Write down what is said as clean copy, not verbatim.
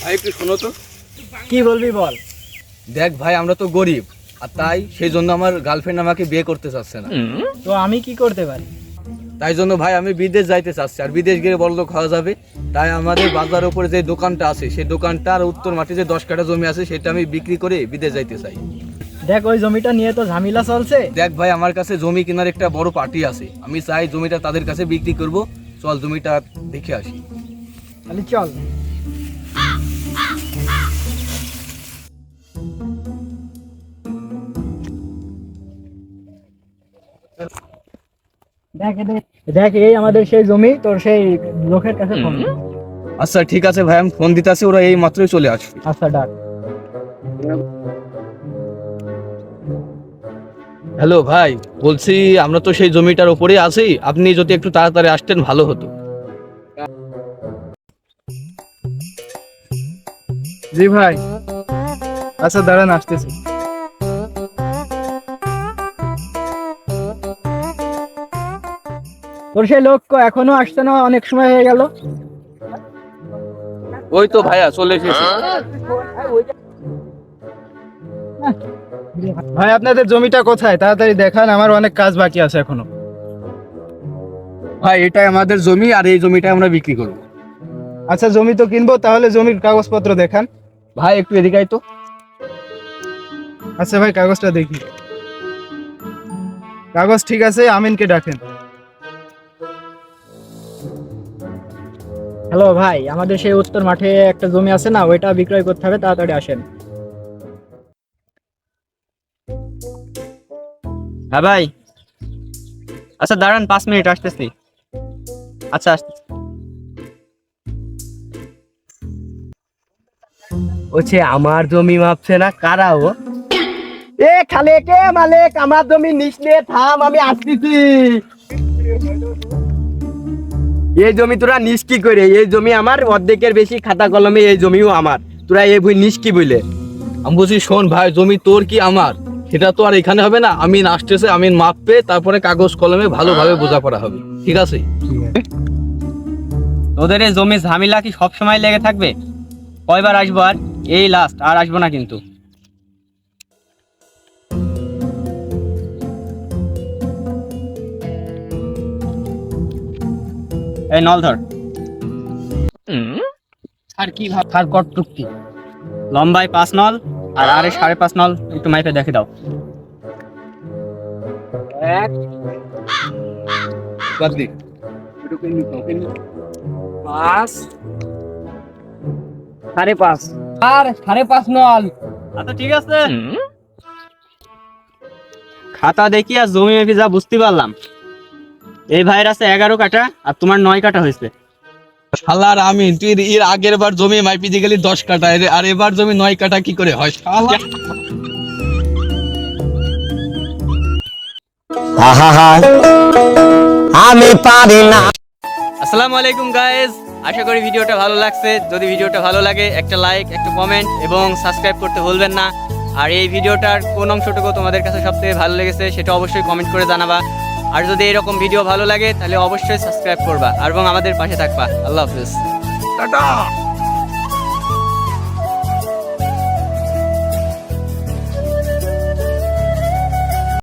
ভাই একটু শোনো তো। কি বলবি বল। দেখ ভাই, আমরা তো গরিব, আর তাই সেই জন্য আমার গার্লফ্রেন্ড আমাকে বিয়ে করতে চাচ্ছে না। তো আমি কি করতে পারি? তাই জন্য ভাই আমি বিদেশ যাইতে চাচ্ছি, আর বিদেশ গেলে বড়লোক হওয়া যাবে। তাই আমাদের বাজারের উপরে যে দোকানটা আছে, সেই দোকানটা আর উত্তর মাঠে যে 10 কাঠা জমি আছে, সেটা আমি বিক্রি করে বিদেশ যাইতে চাই। দেখ ওই জমিটা নিয়ে তো ঝামেলা চলছে। দেখ ভাই, আমার কাছে জমি কেনার একটা বড় পার্টি আছে, আমি চাই জমিটা তাদের কাছে বিক্রি করব। চল জমিটা দেখে আসি। তাহলে চল। দেখ এই আমাদের সেই জমি, তোর সেই লোকের কাছে ফোন। আচ্ছা ঠিক আছে ভাই, আমি ফোন দিতে আছি, ওরা এই মাত্রই চলে আসবে। আচ্ছা ডাক। হ্যালো ভাই, বলছি আমরা তো সেই জমিটার উপরেই আছি, আপনি যদি একটু তাড়াতাড়ি আসতেন ভালো হতো। জি ভাই, আচ্ছা দাঁড়ান আসতেছি। তোর সেই লোক এখনো আসছে না, অনেক সময় হয়ে গেল। ওই তো ভাইয়া চলে এসেছে। ভাই আপনাদের জমিটা কোথায়, তাড়াতাড়ি দেখান, আমার অনেক কাজ বাকি আছে এখনো। ভাই এটাই আমাদের জমি, আর এই জমিটা আমরা বিক্রি করব। আচ্ছা জমি তো কিনবো, তাহলে জমির কাগজপত্র দেখান। ভাই একটু এদিকে আয় তো। আচ্ছা ভাই কাগজটা দেখি। কাগজ ঠিক আছে, আমিনকে ডাকেন। হ্যালো ভাই, আমাদের সেই উত্তর মাঠে একটা জমি আছে না, ওইটা বিক্রয় করতে হবে, তাড়াতাড়ি আসেন। হ্যাঁ ভাই, আচ্ছা দাঁড়ান 5 মিনিট আসতেছি। আচ্ছা আসতেছি। ওছে আমার জমি মাপছে না, কারা ও? এ খালে কে মালিক, আমার জমি নিচলে থাম, আমি আসতেছি। এই জমি তোরা নিস কি করে? এই জমি আমার অর্ধেকের বেশি, খাতা কলমে এই জমিও আমার, তোরা এই বই নিস কি বলে? আমি বলছি শোন ভাই, জমি তোর কি আমার, সেটা তো আর এখানে হবে না। আমিন আসতেছে, আমিন মাপবে, তারপরে কাগজ কলমে ভালোভাবে বোঝাপড়া হবে, ঠিক আছে? তোদের এই জমি ঝামেলা কি সব সময় লেগে থাকবে? কয়বার আসবো আর? এই লাস্ট, আর আসবো না কিন্তু। এই নল ধর। আর কি ভাব, আর কটটুক কি? লম্বায় 5 নল, আর আরে 5.5 নল, একটু মাইপে দেখে দাও। বাদ দি। 5 5.5 আর 5.5 নল। আচ্ছা ঠিক আছে। খাতা দেখি আর জমি মেপে যা বুঝতে পারলাম, এই ভাইয়ের আছে 11 কাঠা, আর তোমার 9 কাঠা হয়েছে। শালার আমিন, তুই এর আগের বার জমি মাইপি দিয়ে গেলি 10 কাঠা, আর এবার জমি 9 কাঠা কি করে হয় শালা? আমি পারি না। আসসালামু আলাইকুম গাইস, আশা করি ভিডিওটা ভালো লাগছে। যদি ভিডিওটা ভালো লাগে একটা লাইক, একটা কমেন্ট এবং সাবস্ক্রাইব করতে ভুলবেন না। আর এই ভিডিওটার কোন অংশটুকু তোমাদের কাছে সবথেকে ভালো লেগেছে সেটা অবশ্যই কমেন্ট করে জানাবা। আর যদি এরকম ভিডিও ভালো লাগে তাহলে অবশ্যই সাবস্ক্রাইব করবা এবং আমাদের পাশে থাকবা। আল্লাহ হাফেজ। টাটা।